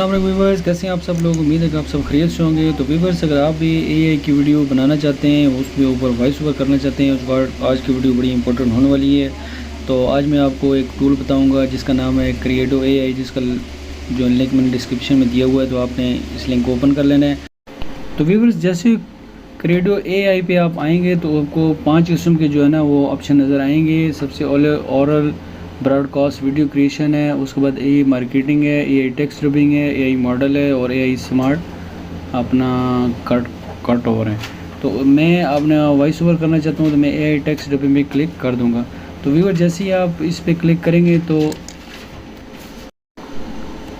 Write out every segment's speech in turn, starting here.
Viewers, कैसे हैं आप सब लोग। उम्मीद है कि आप सब खैरियत से होंगे। तो व्यूवर्स, अगर आप भी एआई की वीडियो बनाना चाहते हैं, उसके ऊपर वॉइस ओवर करना चाहते हैं, उस बार आज की वीडियो बड़ी इंपॉर्टेंट होने वाली है। तो आज मैं आपको एक टूल बताऊंगा जिसका नाम है क्रिएटिव एआई, जिसका जो लिंक मैंने डिस्क्रिप्शन में दिया हुआ है, तो आपने इस लिंक को ओपन कर लेना है। तो व्यूवर्स, जैसे क्रिएटिव एआई पे आप आएंगे तो आपको 5 किस्म के जो है ना वो ऑप्शन नज़र आएंगे। सबसे ओरल ब्रॉडकास्ट वीडियो क्रिएशन है, उसके बाद एआई मार्केटिंग है, एआई टेक्स्ट डबिंग है, एआई मॉडल है और एआई स्मार्ट अपना कट ओवर है। तो मैं अपना वॉइस ओवर करना चाहता हूँ तो मैं एआई टेक्स्ट डबिंग में क्लिक कर दूँगा। तो व्यूअर, जैसे ही आप इस पर क्लिक करेंगे तो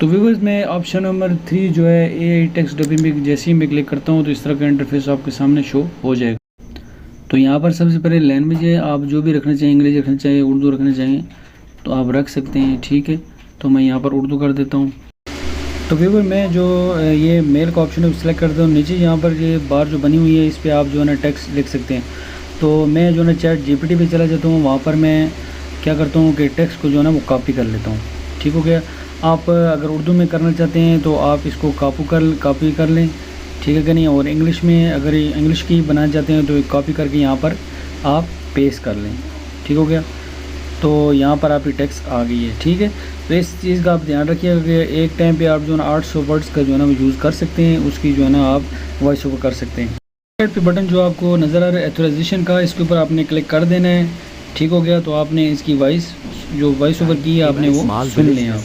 व्यूअर्स मैं ऑप्शन नंबर 3 जो है एआई टेक्स्ट डबिंग में जैसे ही मैं क्लिक करता हूँ तो इस तरह का इंटरफेस आपके सामने शो हो जाएगा। तो यहाँ पर सबसे पहले लैंग्वेज है, आप जो भी रखना चाहिए, इंग्लिश रखना चाहिए, उर्दू रखना चाहिए तो आप रख सकते हैं, ठीक है। तो मैं यहाँ पर उर्दू कर देता हूँ। तो व्यूअर, मैं जो ये मेल का ऑप्शन है सेलेक्ट करता हूँ। नीचे यहाँ पर ये बार जो बनी हुई है इस पर आप जो है ना टेक्स्ट लिख सकते हैं। तो मैं जो है ना चैट जीपीटी पे चला जाता हूँ, वहाँ पर मैं क्या करता हूँ कि टेक्स्ट को जो है ना वो कॉपी कर लेता हूँ, ठीक हो गया। आप अगर उर्दू में करना चाहते हैं तो आप इसको कॉपी कर लें, ठीक है कि नहीं। और इंग्लिश में अगर इंग्लिश की बनाना चाहते हैं तो कॉपी करके यहाँ पर आप पेस्ट कर लें, ठीक हो गया। तो यहाँ पर आपकी टेक्स्ट आ गई है, ठीक है। तो इस चीज़ का आप ध्यान रखिएगा कि एक टाइम पे आप जो है ना 800 वर्ड्स का जो है ना वो यूज़ कर सकते हैं, उसकी जो है ना आप वॉइस ओवर कर सकते हैं। राइट पे बटन जो आपको नज़र आ रहा है ऑथराइजेशन का, इसके ऊपर आपने क्लिक कर देना है, ठीक हो गया। तो आपने इसकी वॉइस ओवर की है, आपने वो सुन लें आप,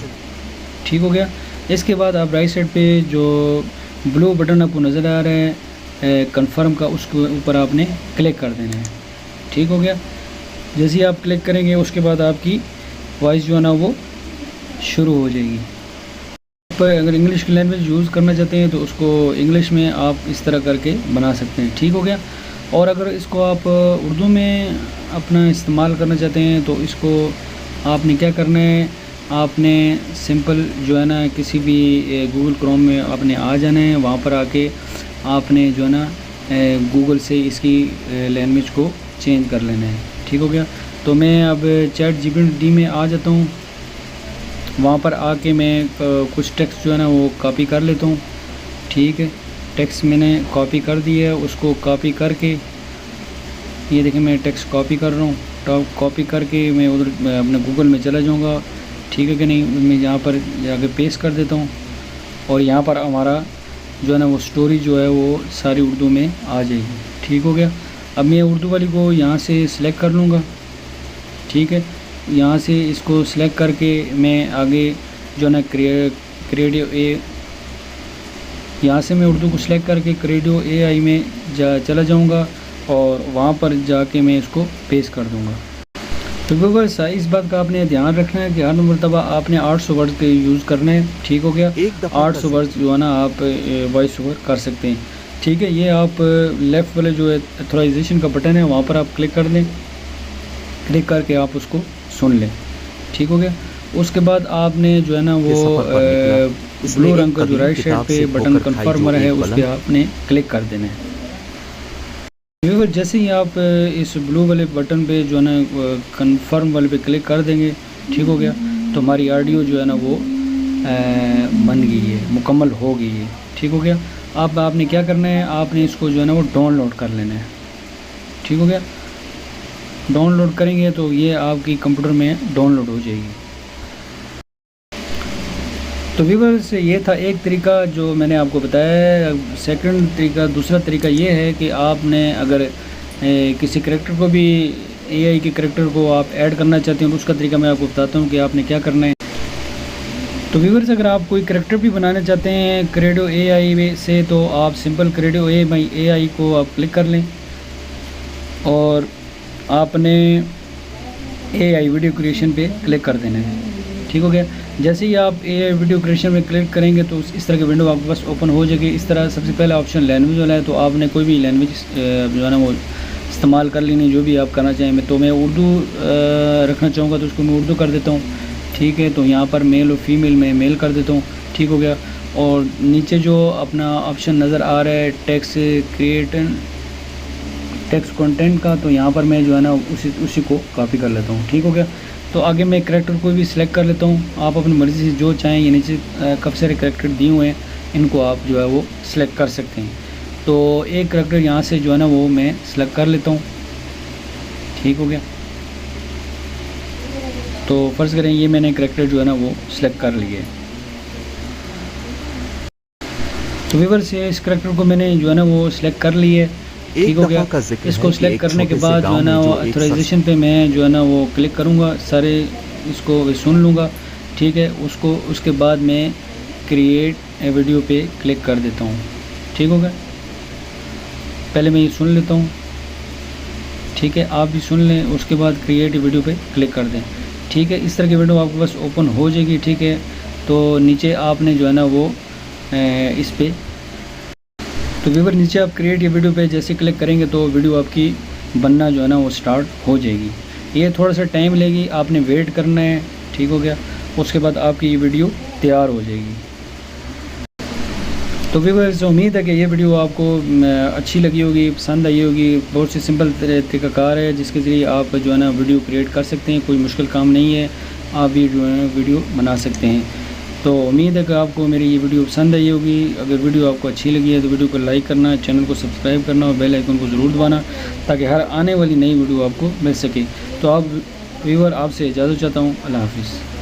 ठीक हो गया। इसके बाद आप राइट साइड पे जो ब्लू बटन आपको नज़र आ रहा है कन्फर्म का, उसके ऊपर आपने क्लिक कर देना है, ठीक हो गया। जैसे ही आप क्लिक करेंगे उसके बाद आपकी वॉइस जो है ना वो शुरू हो जाएगी। पर अगर इंग्लिश की लैंग्वेज यूज़ करना चाहते हैं तो उसको इंग्लिश में आप इस तरह करके बना सकते हैं, ठीक हो गया। और अगर इसको आप उर्दू में अपना इस्तेमाल करना चाहते हैं तो इसको आपने क्या करना है, आपने सिंपल जो है ना किसी भी गूगल क्रोम में आपने आ जाना है, वहाँ पर आके आपने जो है ना गूगल से इसकी लैंग्वेज को चेंज कर लेना है, ठीक हो गया। तो मैं अब चैट जीपीटी में आ जाता हूँ, वहाँ पर आके मैं कुछ टेक्स्ट जो है ना वो कॉपी कर लेता हूँ, ठीक है। टेक्स्ट मैंने कॉपी कर दिया है, उसको कॉपी करके ये देखिए मैं टेक्स्ट कॉपी कर रहा हूँ। तो कॉपी करके मैं उधर अपने गूगल में चला जाऊँगा, ठीक है कि नहीं। मैं यहाँ पर जाके पेस्ट कर देता हूँ और यहाँ पर हमारा जो है ना वो स्टोरी जो है वो सारी उर्दू में आ जाएगी, ठीक हो गया। अब मैं उर्दू वाली को यहाँ से सिलेक्ट कर लूँगा, ठीक है। यहाँ से इसको सिलेक्ट करके मैं आगे जो है ना क्रिएटिव यहाँ से मैं उर्दू को सिलेक्ट करके क्रिएटिव एआई में चला जाऊँगा और वहाँ पर जाके मैं इसको पेस्ट कर दूँगा। तो व्यूअर्स, इस बात का आपने ध्यान रखना है कि हर मरतबा आपने 800 वर्ड के यूज़ करने हैं, ठीक हो गया। 800 वर्ड जो है ना आप वॉइस ओवर कर सकते हैं, ठीक है। ये आप लेफ़्ट वाले जो है ऑथराइजेशन का बटन है वहाँ पर आप क्लिक कर दें, क्लिक करके आप उसको सुन लें, ठीक हो गया। उसके बाद आपने जो है ना वो ब्लू रंग का जो राइट साइड पे बटन कन्फर्म वाला है उस पर आपने क्लिक कर देना है। जैसे ही आप इस ब्लू वाले बटन पे जो है ना कन्फर्म वाले पे क्लिक कर देंगे, ठीक हो गया। तो हमारी ऑडियो जो है ना वो बन गई है, मुकम्मल हो गई है, ठीक हो गया। अब आपने क्या करना है, आपने इसको जो है ना वो डाउनलोड कर लेना है, ठीक हो गया। डाउनलोड करेंगे तो ये आपकी कंप्यूटर में डाउनलोड हो जाएगी। तो व्यूअर्स, ये था एक तरीका जो मैंने आपको बताया। सेकंड तरीका, दूसरा तरीका ये है कि आपने अगर किसी करैक्टर को भी एआई के करैक्टर को आप ऐड करना चाहते हैं तो उसका तरीका मैं आपको बताता हूँ कि आपने क्या करना है। तो व्यूअर्स, अगर आप कोई करैक्टर भी बनाना चाहते हैं क्रिएटिव एआई से तो आप सिंपल क्रिएटिव एआई को आप क्लिक कर लें और आपने एआई वीडियो क्रिएशन पे क्लिक कर देना है, ठीक हो गया। जैसे ही आप एआई वीडियो क्रिएशन में क्लिक करेंगे तो इस तरह की विंडो आपके पास ओपन हो जाएगी। इस तरह सबसे पहला ऑप्शन लैंग्वेज वाला है, तो आपने कोई भी लैंग्वेज जो है ना वो इस्तेमाल कर लेनी, जो भी आप करना चाहें। तो मैं उर्दू रखना चाहूँगा तो उसको मैं उर्दू कर देता हूँ, ठीक है। तो यहाँ पर मेल और फीमेल में मेल कर देता हूँ, ठीक हो गया। और नीचे जो अपना ऑप्शन नज़र आ रहा है टेक्स्ट कंटेंट का, तो यहाँ पर मैं जो है ना उसी को कॉपी कर लेता हूँ, ठीक हो गया। तो आगे मैं करैक्टर कोई भी सिलेक्ट कर लेता हूँ। आप अपनी मर्ज़ी से जो चाहें, ये नीचे काफ़ी सारे करैक्टर दिए हुए हैं, इनको आप जो है वो सिलेक्ट कर सकते हैं। तो एक करैक्टर यहाँ से जो है ना वो मैं सिलेक्ट कर लेता हूँ। ठीक हो गया। तो फ़र्ज़ करें ये मैंने करैक्टर जो है ना वो सिलेक्ट कर लिया है। तो व्यूअर्स इस करैक्टर को मैंने जो है ना वो सिलेक्ट कर लिया है। ठीक हो गया। इसको सिलेक्ट करने के बाद जो है ना वो ऑथराइजेशन पे मैं जो है ना वो क्लिक करूँगा, सारे इसको सुन लूँगा। ठीक है। उसके बाद मैं क्रिएट ए वीडियो पे क्लिक कर देता हूँ। ठीक हो गया। पहले मैं ये सुन लेता हूँ। ठीक है, आप भी सुन लें, उसके बाद क्रिएट वीडियो पे क्लिक कर दें। ठीक है, इस तरह की वीडियो आपके पास ओपन हो जाएगी। ठीक है, तो नीचे आपने जो है ना वो इस पे तो व्यूअर नीचे आप क्रिएट ये वीडियो पे जैसे क्लिक करेंगे तो वीडियो आपकी बनना जो है ना वो स्टार्ट हो जाएगी। ये थोड़ा सा टाइम लेगी, आपने वेट करना है। ठीक हो गया। उसके बाद आपकी ये वीडियो तैयार हो जाएगी। तो व्यूअर्स उम्मीद है कि ये वीडियो आपको अच्छी लगी होगी, पसंद आई होगी। बहुत सी सिंपल तरीक़ाकार है जिसके ज़रिए आप जो है ना वीडियो क्रिएट कर सकते हैं। कोई मुश्किल काम नहीं है, आप भी जो है वीडियो बना सकते हैं। तो उम्मीद है कि आपको मेरी ये वीडियो पसंद आई होगी। अगर वीडियो आपको अच्छी लगी है तो वीडियो को लाइक करना, चैनल को सब्सक्राइब करना और बेल आइकन को ज़रूर दबाना ताकि हर आने वाली नई वीडियो आपको मिल सके। तो आप व्यूअर आपसे इजाज़त चाहता हूँ। अल्लाह हाफ़िज़।